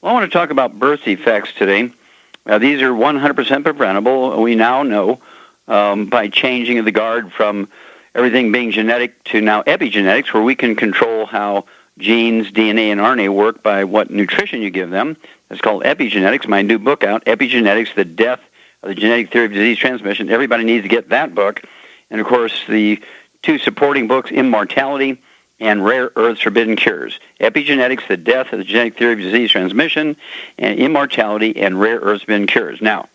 Well, I want to talk about birth defects today. These are 100% preventable. We now know by changing the guard from everything being genetic to now epigenetics, where we can control how genes, DNA, and RNA work by what nutrition you give them. That's called epigenetics. My new book out, Epigenetics, The Death of the Genetic Theory of Disease Transmission. Everybody needs to get that book. And, of course, the two supporting books, Immortality and Rare Earth's Forbidden Cures. Epigenetics, The Death of the Genetic Theory of Disease Transmission, and Immortality and Rare Earth's Forbidden Cures. Now,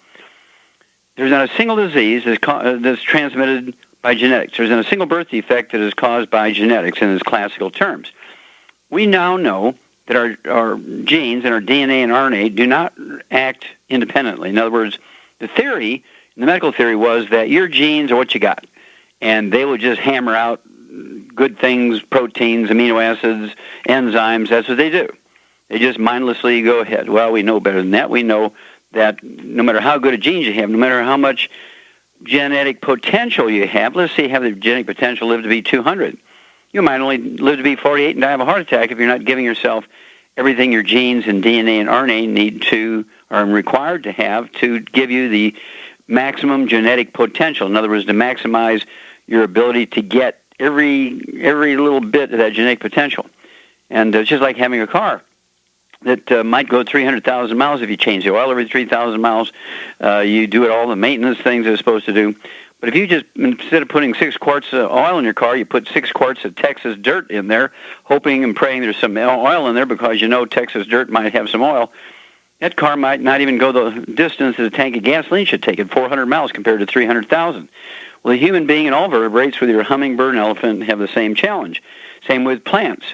there's not a single disease that's transmitted by genetics. There's not a single birth defect that is caused by genetics in its classical terms. We now know that our genes and our DNA and RNA do not act independently. In other words, the theory, the medical theory, was that your genes are what you got, and they will just hammer out good things, proteins, amino acids, enzymes. That's what they do. They just mindlessly go ahead. Well, we know better than that. We know that no matter how good a genes you have, no matter how much genetic potential you have, let's say you have the genetic potential live to be 200. You might only live to be 48 and die of a heart attack if you're not giving yourself everything your genes and DNA and RNA need to, or are required to have, to give you the maximum genetic potential. In other words, to maximize your ability to get every little bit of that genetic potential. And it's just like having a car that might go 300,000 miles if you change the oil every 3,000 miles. You do it all the maintenance things it's supposed to do. But if you just, instead of putting 6 quarts of oil in your car, you put 6 quarts of Texas dirt in there, hoping and praying there's some oil in there because you know Texas dirt might have some oil, that car might not even go the distance that a tank of gasoline should take it, 400 miles compared to 300,000. Well, the human being and all vertebrates, whether you're a hummingbird and elephant, have the same challenge. Same with plants.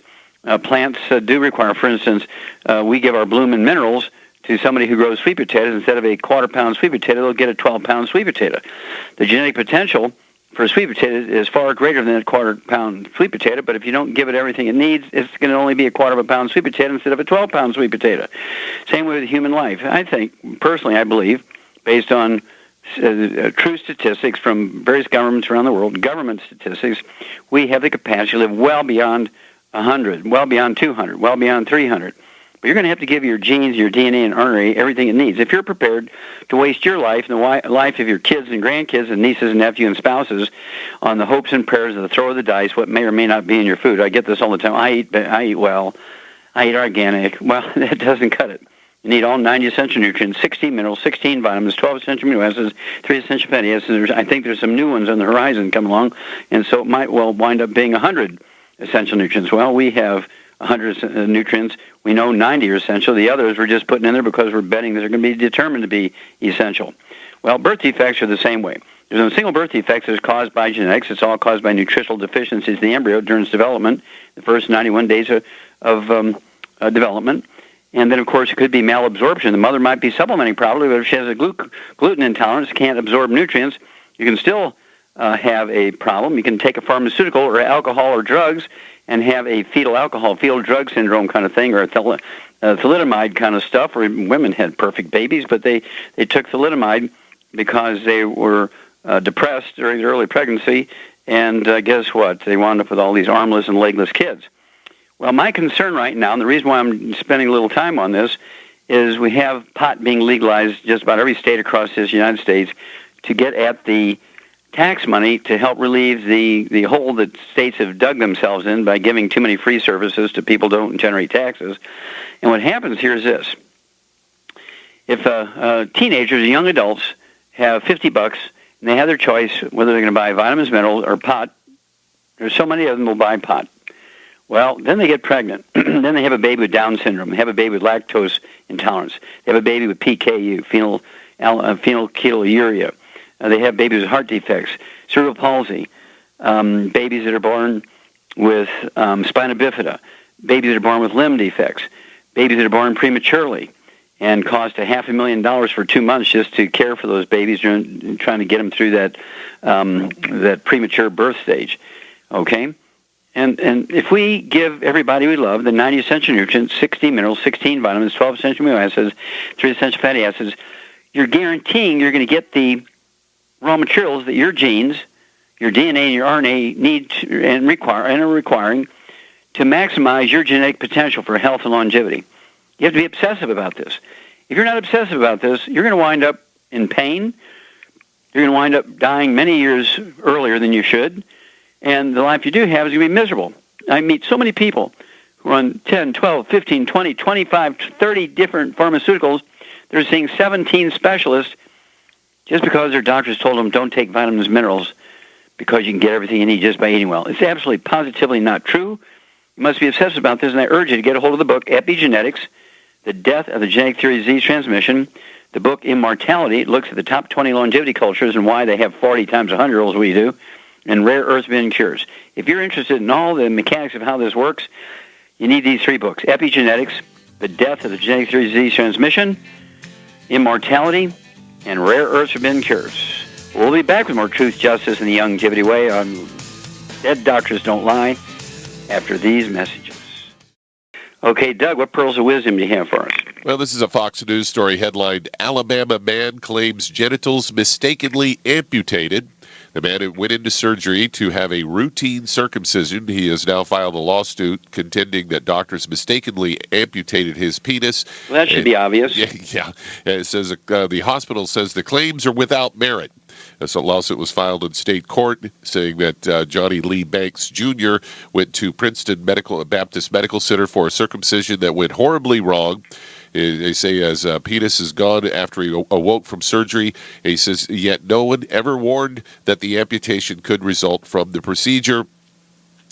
Plants do require, for instance, we give our blooming minerals to somebody who grows sweet potatoes. Instead of a quarter-pound sweet potato, they'll get a 12-pound sweet potato. The genetic potential for a sweet potato is far greater than a quarter-pound sweet potato, but if you don't give it everything it needs, it's going to only be a quarter of a pound sweet potato instead of a 12-pound sweet potato. Same with human life. I think, personally, I believe, based on true statistics from various governments around the world, government statistics, we have the capacity to live well beyond 100, well beyond 200, well beyond 300. But you're going to have to give your genes, your DNA, and RNA everything it needs. If you're prepared to waste your life and the life of your kids and grandkids and nieces and nephews and spouses on the hopes and prayers of the throw of the dice, what may or may not be in your food. I get this all the time. I eat well. I eat organic. Well, that doesn't cut it. You need all 90 essential nutrients, 16 minerals, 16 vitamins, 12 essential amino acids, 3 essential fatty acids. I think there's some new ones on the horizon come along, and so it might well wind up being 100 essential nutrients. Well, we have 100 nutrients. We know 90 are essential. The others we're just putting in there because we're betting that they're going to be determined to be essential. Well, birth defects are the same way. There's no single birth defect that's caused by genetics. It's all caused by nutritional deficiencies in the embryo during its development, the first 91 days of development. And then, of course, it could be malabsorption. The mother might be supplementing properly, but if she has a gluten intolerance, can't absorb nutrients, you can still have a problem. You can take a pharmaceutical or alcohol or drugs and have a fetal alcohol, fetal drug syndrome kind of thing, or a thalidomide kind of stuff, where women had perfect babies, but they took thalidomide because they were depressed during their early pregnancy, and guess what? They wound up with all these armless and legless kids. Well, my concern right now, and the reason why I'm spending a little time on this, is we have pot being legalized just about every state across this United States to get at the tax money to help relieve the hole that states have dug themselves in by giving too many free services to people who don't generate taxes. And what happens here is this. If teenagers or young adults have $50 and they have their choice whether they're going to buy vitamins, minerals, or pot, there's so many of them will buy pot. Well, then they get pregnant. Then they have a baby with Down syndrome. They have a baby with lactose intolerance. They have a baby with PKU, phenylketonuria. They have babies with heart defects, cerebral palsy, babies that are born with spina bifida, babies that are born with limb defects, babies that are born prematurely, and cost $500,000 for 2 months just to care for those babies, trying to get them through that premature birth stage. Okay? And if we give everybody we love the 90 essential nutrients, 16 minerals, 16 vitamins, 12 essential amino acids, 3 essential fatty acids, you're guaranteeing you're going to get the raw materials that your genes, your DNA, and your RNA need to, and are requiring to maximize your genetic potential for health and longevity. You have to be obsessive about this. If you're not obsessive about this, you're going to wind up in pain. You're going to wind up dying many years earlier than you should, and the life you do have is going to be miserable. I meet so many people who are on 10, 12, 15, 20, 25, 30 different pharmaceuticals. They're seeing 17 specialists just because their doctors told them don't take vitamins, minerals, because you can get everything you need just by eating well. It's absolutely, positively not true. You must be obsessed about this, and I urge you to get a hold of the book, Epigenetics, The Death of the Genetic Theory of Disease Transmission. The book, Immortality, looks at the top 20 longevity cultures and why they have 40 times 100-year-olds we do, and rare earth-bending cures. If you're interested in all the mechanics of how this works, you need these 3 books, Epigenetics, The Death of the Genetic Theory of Disease Transmission, Immortality, and Rare Earth-Forbidden Cures. We'll be back with more Truth, Justice, and the Longevity Way on Dead Doctors Don't Lie after these messages. Okay, Doug, what pearls of wisdom do you have for us? Well, this is a Fox News story headlined, Alabama man claims genitals mistakenly amputated. The man went into surgery to have a routine circumcision. He has now filed a lawsuit contending that doctors mistakenly amputated his penis. Well, that should be obvious. Yeah. It says the hospital says the claims are without merit. This lawsuit was filed in state court saying that Johnny Lee Banks Jr. went to Princeton Baptist Medical Center for a circumcision that went horribly wrong. They say his penis is gone after he awoke from surgery. He says, yet no one ever warned that the amputation could result from the procedure.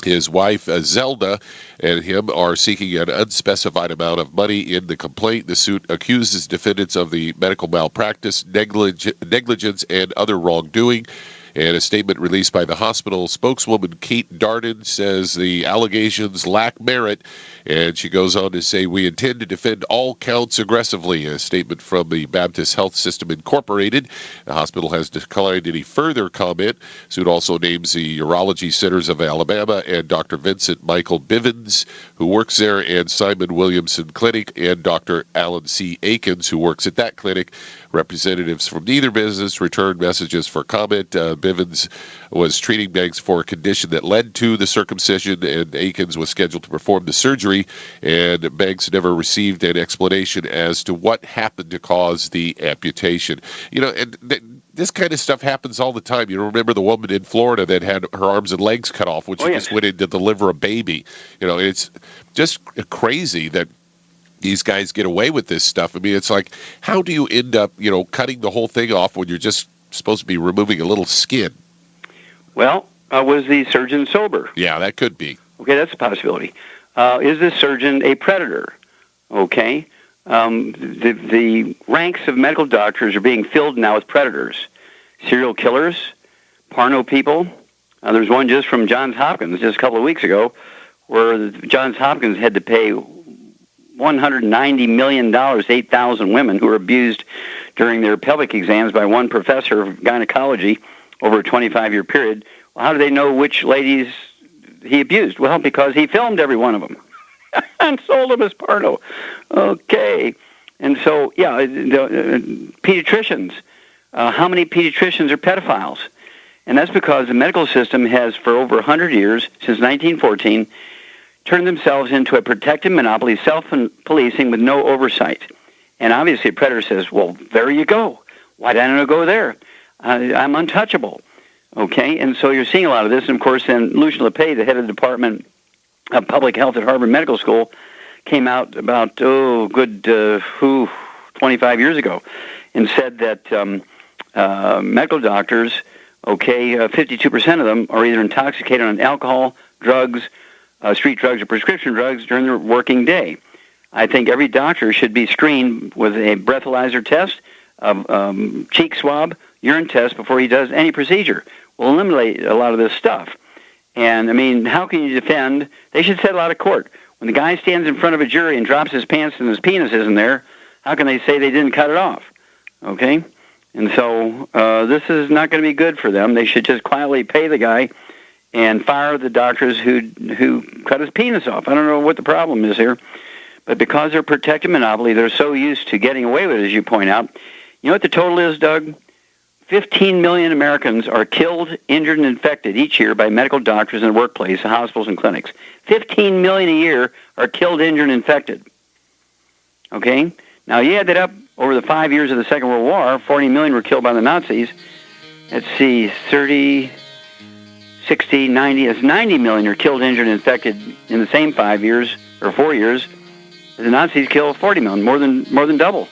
His wife, Zelda, and him are seeking an unspecified amount of money in the complaint. The suit accuses defendants of the medical malpractice, negligence, and other wrongdoing. And a statement released by the hospital spokeswoman, Kate Darden, says the allegations lack merit. And she goes on to say, we intend to defend all counts aggressively. A statement from the Baptist Health System Incorporated. The hospital has declined any further comment. Suit also names the Urology Centers of Alabama and Dr. Vincent Michael Bivens, who works there, and Simon Williamson Clinic, and Dr. Alan C. Akins, who works at that clinic. Representatives from neither business returned messages for comment. Bivens was treating Banks for a condition that led to the circumcision, and Akins was scheduled to perform the surgery, and Banks never received an explanation as to what happened to cause the amputation. You know, and this kind of stuff happens all the time. You remember the woman in Florida that had her arms and legs cut off when she just went in to deliver a baby. You know, it's just crazy that these guys get away with this stuff. I mean, it's like, how do you end up, cutting the whole thing off when you're just supposed to be removing a little skin? Well, was the surgeon sober? Yeah, that could be. Okay, that's a possibility. Is the surgeon a predator? Okay. The ranks of medical doctors are being filled now with predators. Serial killers, porno people. There's one just from Johns Hopkins just a couple of weeks ago where Johns Hopkins had to pay $190 million to 8,000 women who were abused during their pelvic exams by one professor of gynecology over a 25-year period. Well, how do they know which ladies he abused? Well, because he filmed every one of them and sold them as porno. Okay. And so, pediatricians. How many pediatricians are pedophiles? And that's because the medical system has, for over 100 years, since 1914, turned themselves into a protected monopoly, self-policing with no oversight. And obviously a predator says, well, there you go. Why didn't I go there? I'm untouchable. Okay, and so you're seeing a lot of this. And, of course, then Lucian LePay, the head of the Department of Public Health at Harvard Medical School, came out about, 25 years ago and said that medical doctors, 52% of them are either intoxicated on alcohol, drugs, street drugs, or prescription drugs during their working day. I think every doctor should be screened with a breathalyzer test, cheek swab, urine test before he does any procedure. We'll eliminate a lot of this stuff. And, I mean, how can you defend? They should settle out of court. When the guy stands in front of a jury and drops his pants and his penis isn't there, how can they say they didn't cut it off? Okay? And so this is not going to be good for them. They should just quietly pay the guy and fire the doctors who cut his penis off. I don't know what the problem is here. But because they're protected monopoly, they're so used to getting away with it, as you point out. You know what the total is, Doug? 15 million Americans are killed, injured, and infected each year by medical doctors in the workplace, hospitals, and clinics. 15 million a year are killed, injured, and infected. Okay? Now, you add that up over the 5 years of the Second World War, 40 million were killed by the Nazis. Let's see, 30, 60, 90, that's 90 million are killed, injured, and infected in the same 5 years, or 4 years. The Nazis killed 40 million, more than double.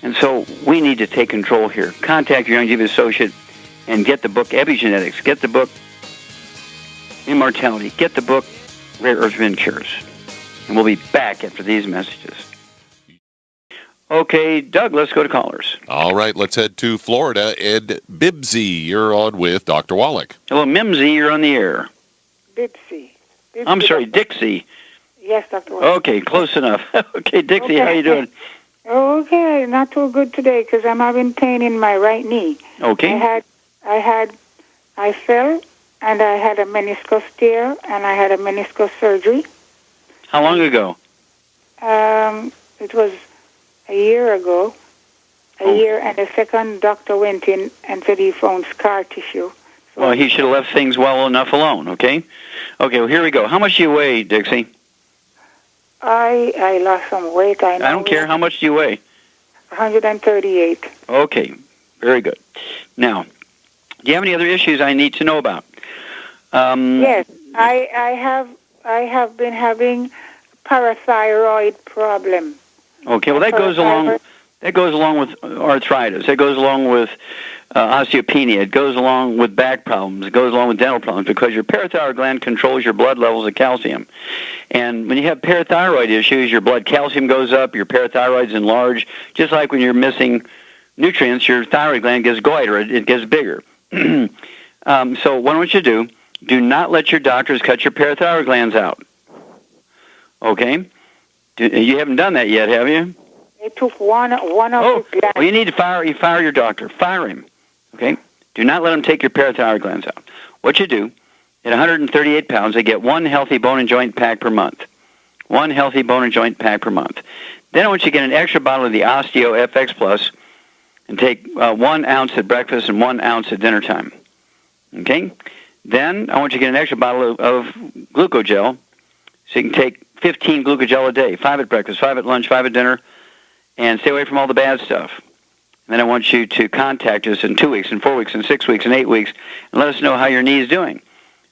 And so we need to take control here. Contact your Youngevity associate and get the book Epigenetics, get the book Immortality, get the book Rare Earth Wind Cures. And we'll be back after these messages. Okay, Doug, let's go to callers. All right, let's head to Florida. Ed Bibsy, you're on with Dr. Wallach. Hello, Mimsy, you're on the air. Bibsy. I'm sorry, Dixie. Yes, Dr. Wallach. Okay, close enough. Okay, Dixie, how you doing? Okay, not too good today because I'm having pain in my right knee. Okay. I fell and I had a meniscus tear and I had a meniscus surgery. How long ago? It was a year ago. A year, and the second doctor went in and said he found scar tissue. So well, he should have left things well enough alone, okay? Okay, well, here we go. How much do you weigh, Dixie? I lost some weight. I don't care. How much do you weigh? 138. Okay, very good. Now, do you have any other issues I need to know about? Yes, I have been having parathyroid problem. Okay, well, that goes along with arthritis. It goes along with osteopenia. It goes along with back problems. It goes along with dental problems because your parathyroid gland controls your blood levels of calcium. And when you have parathyroid issues, your blood calcium goes up, your parathyroid's enlarged. Just like when you're missing nutrients, your thyroid gland gets goiter. It gets bigger. So what I want you to do not let your doctors cut your parathyroid glands out. Okay? You haven't done that yet, have you? They took one of the glands. Well, you need to fire your doctor. Fire him. Okay? Do not let him take your parathyroid glands out. What you do, at 138 pounds, they get one healthy bone and joint pack per month. One healthy bone and joint pack per month. Then I want you to get an extra bottle of the Osteo FX Plus and take 1 ounce at breakfast and 1 ounce at dinner time. Okay? Then I want you to get an extra bottle of glucogel so you can take 15 glucogel a day, 5 at breakfast, 5 at lunch, 5 at dinner, and stay away from all the bad stuff. And then I want you to contact us in 2 weeks, in 4 weeks, in 6 weeks, in 8 weeks, and let us know how your knee is doing.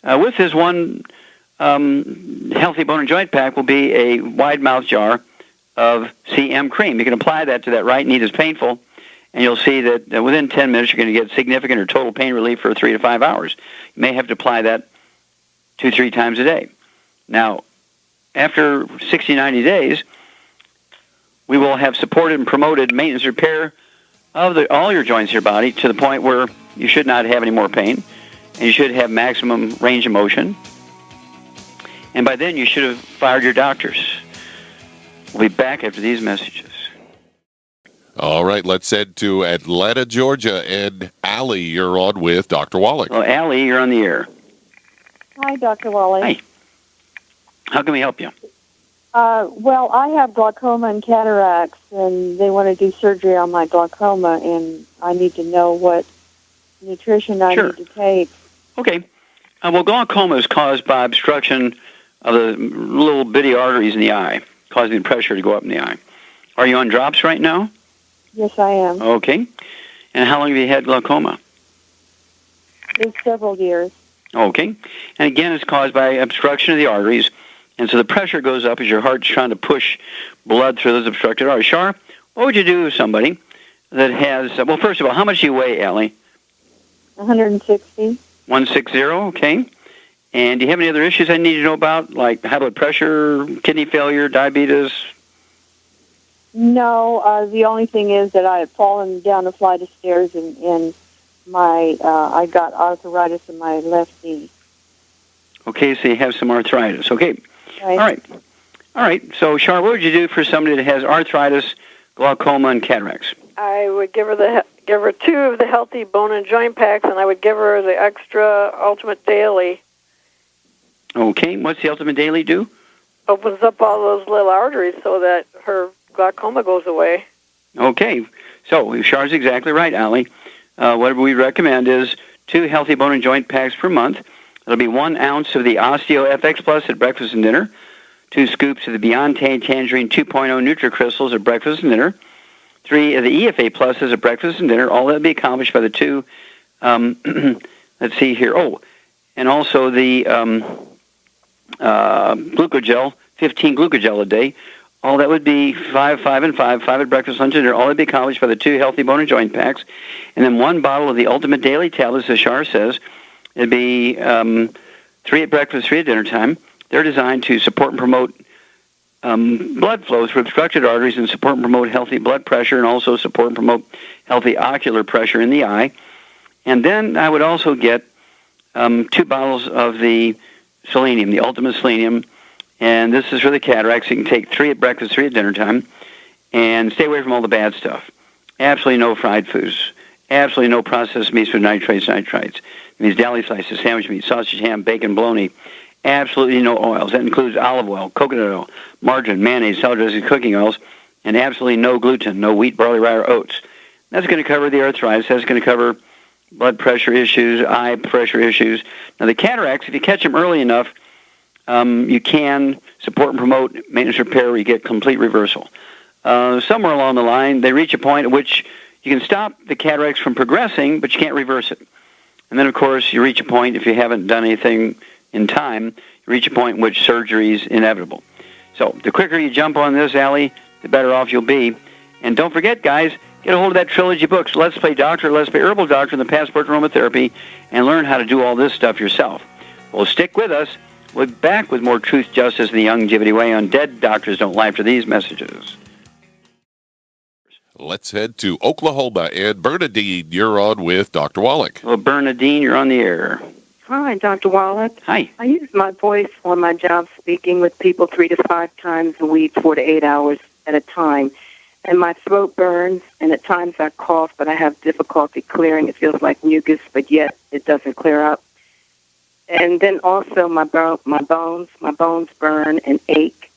With this one healthy bone and joint pack will be a wide mouth jar of CM cream. You can apply that to that right knee that's painful, and you'll see that within 10 minutes you're going to get significant or total pain relief for 3 to 5 hours. You may have to apply that 2-3 times a day. Now, after 60, 90 days, we will have supported and promoted maintenance repair of all your joints in your body to the point where you should not have any more pain, and you should have maximum range of motion. And by then, you should have fired your doctors. We'll be back after these messages. All right, let's head to Atlanta, Georgia. And Allie, you're on with Dr. Wallach. Well, Allie, you're on the air. Hi, Dr. Wallach. Hi. How can we help you? Well, I have glaucoma and cataracts, and they want to do surgery on my glaucoma, and I need to know what nutrition I need to take. Okay. Well, glaucoma is caused by obstruction of the little bitty arteries in the eye, causing the pressure to go up in the eye. Are you on drops right now? Yes, I am. Okay. And how long have you had glaucoma? It's several years. Okay. And again, it's caused by obstruction of the arteries. And so the pressure goes up as your heart's trying to push blood through those obstructed arteries. Shar, what would you do with somebody that has, well, first of all, how much do you weigh, Allie? 160. 160, okay. And do you have any other issues I need to know about, like high blood pressure, kidney failure, diabetes? No, the only thing is that I had fallen down a flight of stairs and my I got arthritis in my left knee. Okay, so you have some arthritis. Okay. Right. All right. So, Shar, what would you do for somebody that has arthritis, glaucoma, and cataracts? I would give her 2 of the healthy bone and joint packs, and I would give her the extra Ultimate Daily. Okay. What's the Ultimate Daily do? Opens up all those little arteries so that her glaucoma goes away. Okay. So, Shar's exactly right, Allie. What we recommend is 2 healthy bone and joint packs per month. It'll be 1 ounce of the Osteo FX Plus at breakfast and dinner, 2 scoops of the Beyond Tangerine 2.0 Nutri-Crystals at breakfast and dinner, 3 of the EFA Pluses at breakfast and dinner. All that will be accomplished by the 2, let's see here. Oh, and also the glucogel, 15 glucogel a day. All that would be 5 at breakfast, lunch, and dinner. All that would be accomplished by the 2 healthy bone and joint packs. And then 1 bottle of the Ultimate Daily Tablets, as Shar says. It'd be 3 at breakfast, 3 at dinner time. They're designed to support and promote blood flow through obstructed arteries and support and promote healthy blood pressure and also support and promote healthy ocular pressure in the eye. And then I would also get 2 bottles of the selenium, the Ultimate Selenium. And this is for the cataracts. You can take 3 at breakfast, 3 at dinner time. And stay away from all the bad stuff. Absolutely no fried foods. Absolutely no processed meats with nitrates. It means deli slices, sandwich meat, sausage, ham, bacon, bologna. Absolutely no oils. That includes olive oil, coconut oil, margarine, mayonnaise, salad dressing, cooking oils, and absolutely no gluten, no wheat, barley, rye, or oats. That's going to cover the arthritis. That's going to cover blood pressure issues, eye pressure issues. Now, the cataracts, if you catch them early enough, you can support and promote maintenance repair where you get complete reversal. Somewhere along the line, they reach a point at which you can stop the cataracts from progressing, but you can't reverse it. And then, of course, you reach a point, if you haven't done anything in time, you reach a point in which surgery is inevitable. So the quicker you jump on this, Allie, the better off you'll be. And don't forget, guys, get a hold of that trilogy books, Let's Play Doctor, Let's Play Herbal Doctor, and the Passport to Aromatherapy, and learn how to do all this stuff yourself. Well, stick with us. We'll be back with more Truth, Justice, and the Longevity Way on Dead Doctors Don't Lie after these messages. Let's head to Oklahoma. And Bernadine, you're on with Dr. Wallach. Well, Bernadine, you're on the air. Hi, Dr. Wallach. Hi. I use my voice on my job speaking with people 3 to 5 times a week, 4 to 8 hours at a time. And my throat burns, and at times I cough, but I have difficulty clearing. It feels like mucus, but yet it doesn't clear up. And then also my bones burn and ache.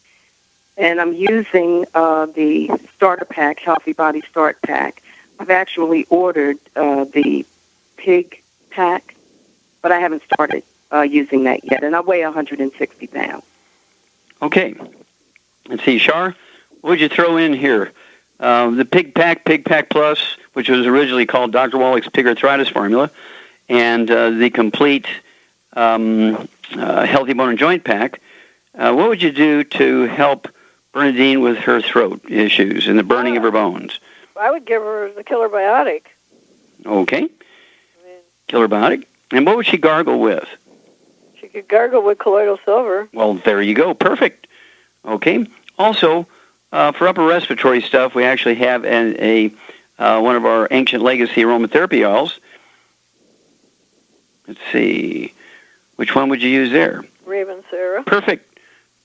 And I'm using the starter pack, Healthy Body Start Pack. I've actually ordered the pig pack, but I haven't started using that yet. And I weigh 160 pounds. Okay. Let's see, Shar, what would you throw in here? The Pig Pack Plus, which was originally called Dr. Wallach's Pig Arthritis Formula, and the complete Healthy Bone and Joint Pack. What would you do to help Bernadine with her throat issues and the burning of her bones? I would give her the Killer Biotic. Okay. Killer Biotic. And what would she gargle with? She could gargle with colloidal silver. Well, there you go. Perfect. Okay. Also, for upper respiratory stuff, we actually have one of our ancient legacy aromatherapy oils. Let's see. Which one would you use there? Raven Sarah. Perfect.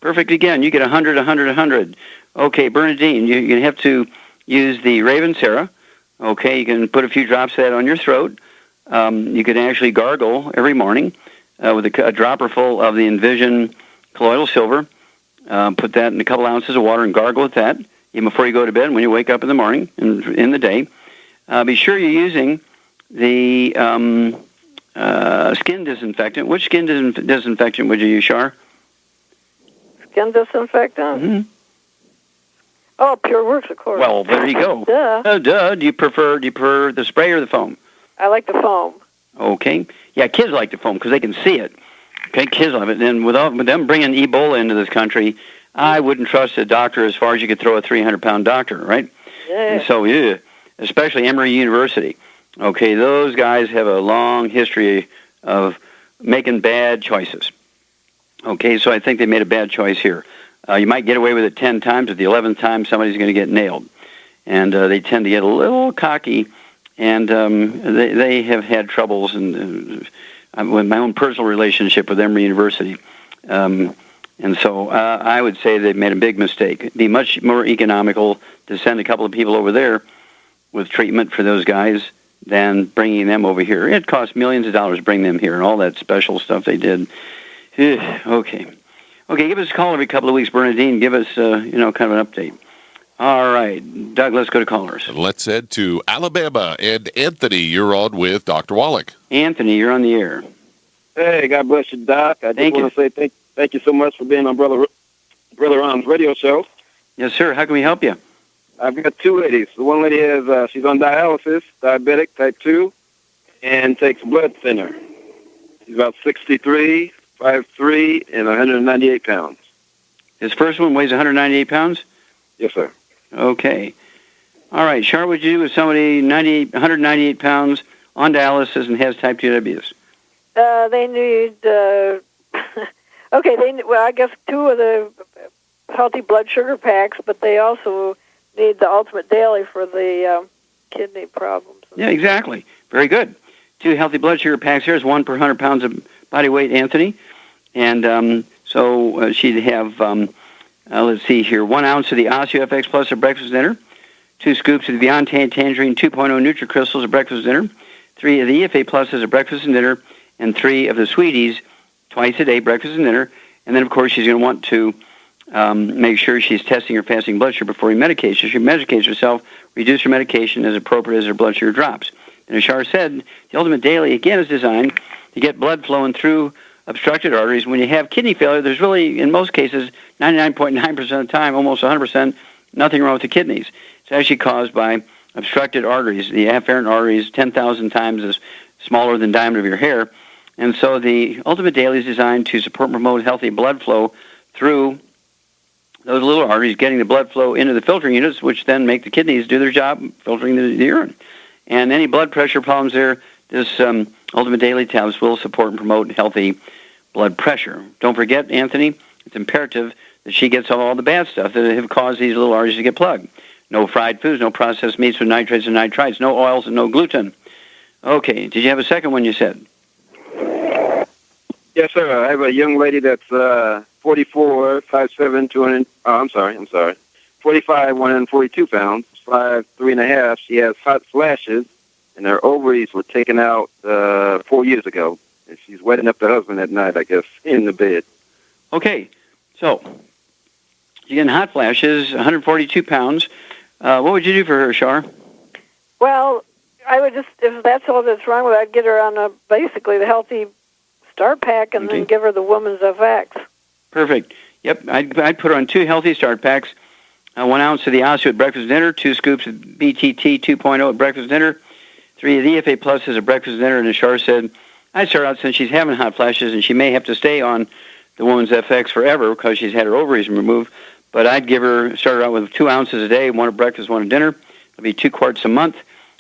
Perfect again. You get 100, 100, 100. Okay, Bernadine, you're going to have to use the Raven Sarah. Okay, you can put a few drops of that on your throat. You can actually gargle every morning with a dropper full of the Envision colloidal silver. Put that in a couple ounces of water and gargle with that even before you go to bed and when you wake up in the morning and in the day. Be sure you're using the skin disinfectant. Which skin disinfectant would you use, Shar? Skin disinfectant? Mm-hmm. Oh, Pure Works, of course. Well, there you go. Duh. Duh. Do you prefer the spray or the foam? I like the foam. Okay. Yeah, kids like the foam because they can see it. Okay, kids love it. And with them bringing Ebola into this country, I wouldn't trust a doctor as far as you could throw a 300-pound doctor, right? Yeah. And so, yeah, especially Emory University. Okay, those guys have a long history of making bad choices. Okay, so I think they made a bad choice here. You might get away with it 10 times, but the 11th time somebody's going to get nailed. And they tend to get a little cocky, and they have had troubles with my own personal relationship with Emory University. And so I would say they've made a big mistake. It'd be much more economical to send a couple of people over there with treatment for those guys than bringing them over here. It costs millions of dollars to bring them here and all that special stuff they did. Okay, give us a call every couple of weeks, Bernadine. Give us, kind of an update. All right, Doug, let's go to callers. Let's head to Alabama. And Anthony, you're on with Dr. Wallach. Anthony, you're on the air. Hey, God bless you, Doc. I just want to say thank you so much for being my brother Brother Ron's radio show. Yes, sir. How can we help you? I've got two ladies. The one lady has she's on dialysis, diabetic, type 2, and takes a blood thinner. She's about 63, 5'3", and 198 pounds. This first one weighs 198 pounds? Yes, sir. Okay. All right. Char, what would you do with somebody 198 pounds on dialysis and has type 2 diabetes? They need, I guess 2 of the healthy blood sugar packs, but they also need the Ultimate Daily for the kidney problems. Yeah, exactly. Very good. 2 healthy blood sugar packs. Here's 1 per 100 pounds of body weight, Anthony. And so she'd have, let's see here, 1 ounce of the OsteoFX Plus at breakfast dinner, 2 scoops of the Beyond Tangerine 2.0 NutriCrystals at breakfast dinner, 3 of the EFA Pluses at breakfast and dinner, and 3 of the Sweeties twice a day, breakfast and dinner. And then, of course, she's going to want to make sure she's testing her fasting blood sugar before medication. She medicates herself, reduce her medication as appropriate as her blood sugar drops. And as Shar said, the Ultimate Daily, again, is designed to get blood flowing through obstructed arteries. When you have kidney failure, there's really, in most cases, 99.9% of the time, almost 100%, nothing wrong with the kidneys. It's actually caused by obstructed arteries. The afferent artery is 10,000 times as smaller than the diameter of your hair. And so the Ultimate Daily is designed to support and promote healthy blood flow through those little arteries, getting the blood flow into the filtering units, which then make the kidneys do their job filtering the urine. And any blood pressure problems there, this Ultimate Daily tablets will support and promote healthy blood pressure. Don't forget, Anthony, it's imperative that she gets all the bad stuff that have caused these little arteries to get plugged. No fried foods, no processed meats with nitrates and nitrites, no oils and no gluten. Okay, did you have a second one you said? Yes, sir. I have a young lady that's 44, 5'7", 200. Oh, I'm sorry. 45, 142 pounds, 5'3" and a half. She has hot flashes, and her ovaries were taken out 4 years ago. And she's wetting up the husband at night, I guess, in the bed. Okay, so you're getting hot flashes, 142 pounds. What would you do for her, Shar? Well, I would just, if that's all that's wrong with it, I'd get her on basically the healthy start pack and then give her the woman's FX. Perfect. Yep, I'd put her on 2 healthy start packs, 1 ounce of the Osteo at breakfast dinner, 2 scoops of BTT 2.0 at breakfast dinner, 3 of the EFA Pluses at breakfast dinner, and as Shar said, I'd start out since she's having hot flashes and she may have to stay on the woman's FX forever because she's had her ovaries removed, but I'd start her out with 2 ounces a day, 1 at breakfast, 1 at dinner. It'll be 2 quarts a month,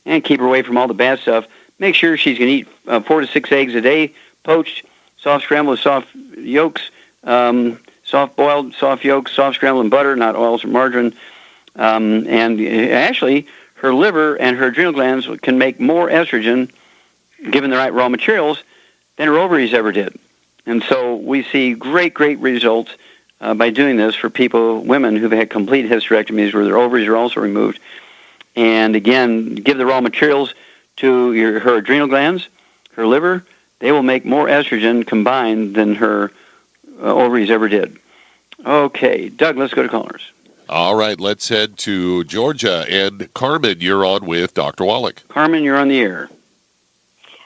and keep her away from all the bad stuff. Make sure she's going to eat 4 to 6 eggs a day, poached, soft scrambled with soft yolks, soft boiled, soft yolks, soft scrambled in butter, not oils or margarine. And actually, her liver and her adrenal glands can make more estrogen, given the right raw materials, than her ovaries ever did. And so we see great results by doing this for women who've had complete hysterectomies where their ovaries are also removed. And again, give the raw materials to her adrenal glands, her liver. They will make more estrogen combined than her ovaries ever did. Okay, Doug, let's go to callers. All right, let's head to Georgia. And Carmen, you're on with Dr. Wallach. Carmen, you're on the air.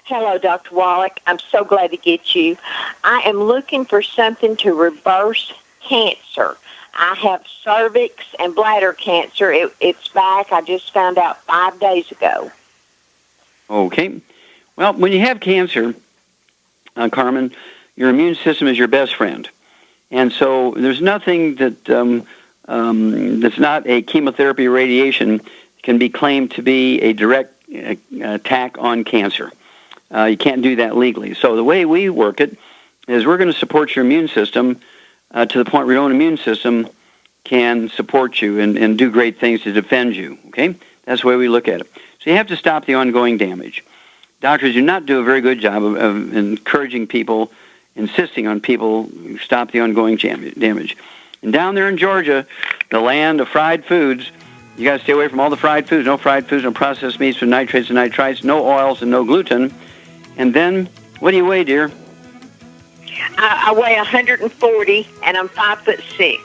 Hello, Dr. Wallach. I'm so glad to get you. I am looking for something to reverse cancer. I have cervix and bladder cancer. It's back. I just found out 5 days ago. Okay. Well, when you have cancer, Carmen, your immune system is your best friend. And so there's nothing that that's not a chemotherapy or radiation can be claimed to be a direct attack on cancer. You can't do that legally. So the way we work it is we're going to support your immune system to the point where your own immune system can support you and do great things to defend you. Okay? That's the way we look at it. So you have to stop the ongoing damage. Doctors do not do a very good job of encouraging people, insisting on people stop the ongoing damage. And down there in Georgia, the land of fried foods, you got to stay away from all the fried foods. No fried foods, no processed meats with nitrates and nitrites, no oils and no gluten. And then, what do you weigh, dear? I weigh 140, and I'm 5'6".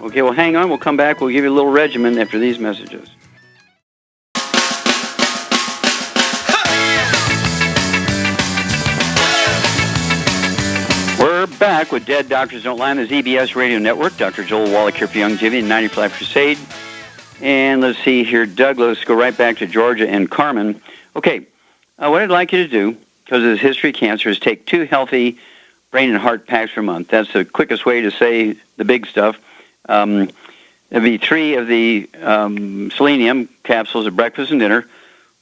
Okay, well, hang on. We'll come back. We'll give you a little regimen after these messages. We're back with Dead Doctors Don't Lie on the ZBS Radio Network. Dr. Joel Wallach here for Young Jimmy and 90 for Life Crusade. And let's see here, Doug, let's go right back to Georgia and Carmen. Okay, what I'd like you to do, because of this history of cancer, is take 2 healthy brain and heart packs per month. That's the quickest way to say the big stuff. There'll be 3 of the selenium capsules at breakfast and dinner,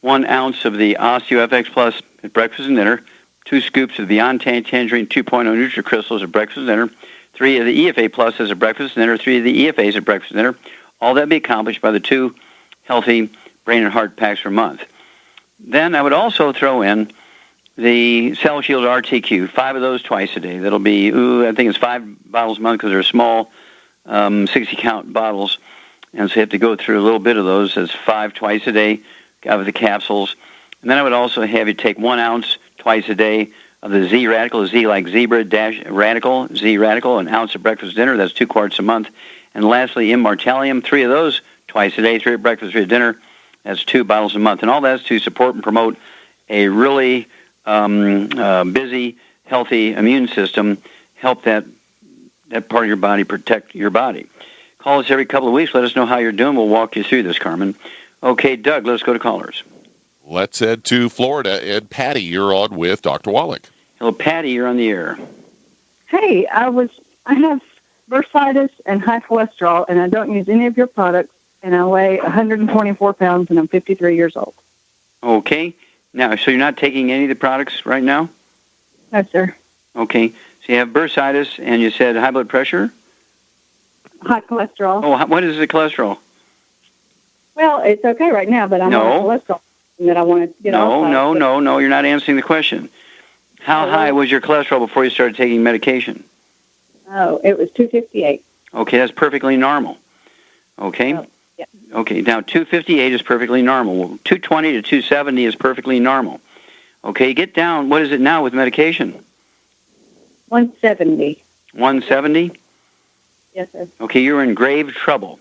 1 ounce of the OsteoFX Plus at breakfast and dinner, 2 scoops of Beyond Tangerine 2.0 NutriCrystals at breakfast and dinner, 3 of the EFA Pluses at breakfast and dinner, 3 of the EFAs at breakfast and dinner. All that be accomplished by the 2 healthy brain and heart packs per month. Then I would also throw in the Cell Shield RTQ, 5 of those twice a day. That'll be, I think it's 5 bottles a month because they're small 60-count bottles. And so you have to go through a little bit of those. That's 5 twice a day of the capsules. And then I would also have you take 1 ounce twice a day of the Z Radical, Z like zebra dash radical, Z Radical, an ounce at breakfast dinner. That's 2 quarts a month. And lastly, Immortalium, 3 of those twice a day, 3 at breakfast, 3 at dinner. That's 2 bottles a month. And all that's to support and promote a really busy, healthy immune system, help that part of your body protect your body. Call us every couple of weeks. Let us know how you're doing. We'll walk you through this, Carmen. Okay, Doug, let's go to callers. Let's head to Florida. And Patty, you're on with Dr. Wallach. Hello, Patty, you're on the air. Hey, I have bursitis and high cholesterol, and I don't use any of your products, and I weigh 124 pounds, and I'm 53 years old. Okay. Now, so you're not taking any of the products right now? No, sir. Okay. So you have bursitis, and you said high blood pressure? High cholesterol. Oh, what is the cholesterol? Well, it's okay right now, but I'm on cholesterol that I want to get off. No, you're not answering the question. How high was your cholesterol before you started taking medication? Oh, it was 258. Okay, that's perfectly normal. Okay? Oh, yeah. Okay, now 258 is perfectly normal. 220 to 270 is perfectly normal. Okay, get down. What is it now with medication? 170. 170? Yes, sir. Okay, you're in grave trouble.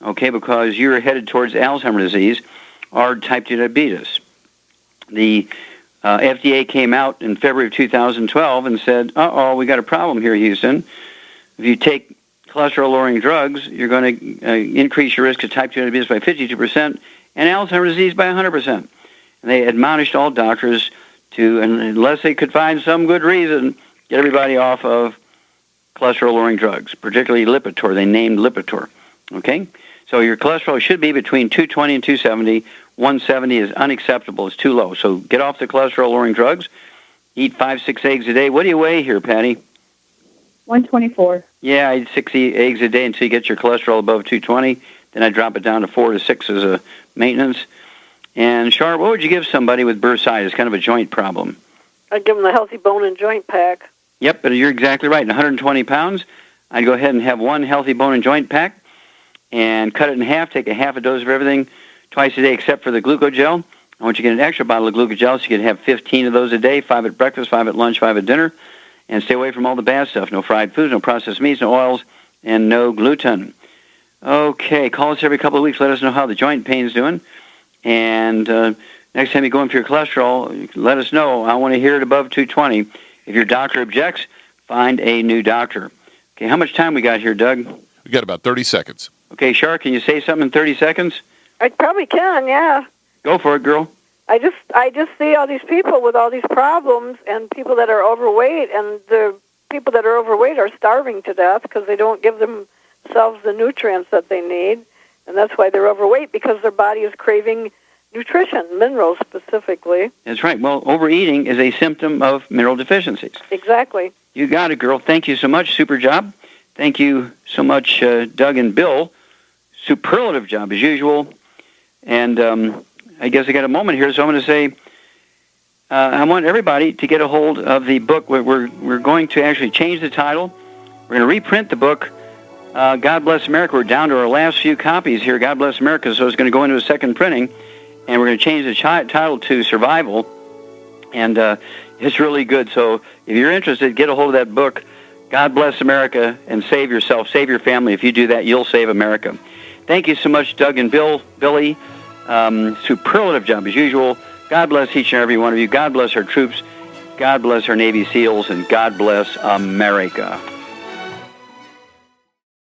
Okay, because you're headed towards Alzheimer's disease or type 2 diabetes. The FDA came out in February of 2012 and said, we got a problem here, Houston. If you take cholesterol-lowering drugs, you're going to increase your risk of type 2 diabetes by 52% and Alzheimer's disease by 100%. And they admonished all doctors to, unless they could find some good reason, get everybody off of cholesterol-lowering drugs, particularly Lipitor. They named Lipitor. Okay? So your cholesterol should be between 220 and 270. 170 is unacceptable. It's too low. So get off the cholesterol-lowering drugs. Eat 5-6 eggs a day. What do you weigh here, Patty? 124. Yeah, I eat 60 eggs a day until you get your cholesterol above 220. Then I drop it down to 4 to 6 as a maintenance. And, Char, what would you give somebody with bursitis, kind of a joint problem? I'd give them the healthy bone and joint pack. Yep, but you're exactly right. 120 pounds, I'd go ahead and have 1 healthy bone and joint pack and cut it in half, take a half a dose of everything twice a day except for the glucogel. I want you to get an extra bottle of glucogel so you can have 15 of those a day, 5 at breakfast, 5 at lunch, 5 at dinner, and stay away from all the bad stuff. No fried foods, no processed meats, no oils, and no gluten. Okay, call us every couple of weeks. Let us know how the joint pain's doing. And next time you go in for your cholesterol, let us know. I want to hear it above 220. If your doctor objects, find a new doctor. Okay, how much time we got here, Doug? We got about 30 seconds. Okay, Char, can you say something in 30 seconds? I probably can, yeah. Go for it, girl. I just see all these people with all these problems and people that are overweight, and the people that are overweight are starving to death because they don't give themselves the nutrients that they need, and that's why they're overweight, because their body is craving nutrition, minerals specifically. That's right. Well, overeating is a symptom of mineral deficiencies. Exactly. You got it, girl. Thank you so much. Super job. Thank you so much, Doug and Bill. Superlative job, as usual. And I guess I got a moment here, so I'm going to say I want everybody to get a hold of the book. We're going to actually change the title. We're going to reprint the book, God Bless America. We're down to our last few copies here, God Bless America, so it's going to go into a second printing. And we're going to change the title to Survival. And it's really good. So if you're interested, get a hold of that book, God Bless America, and save yourself, save your family. If you do that, you'll save America. Thank you so much, Doug and Billy. Superlative job, as usual. God bless each and every one of you. God bless our troops. God bless our Navy SEALs, and God bless America.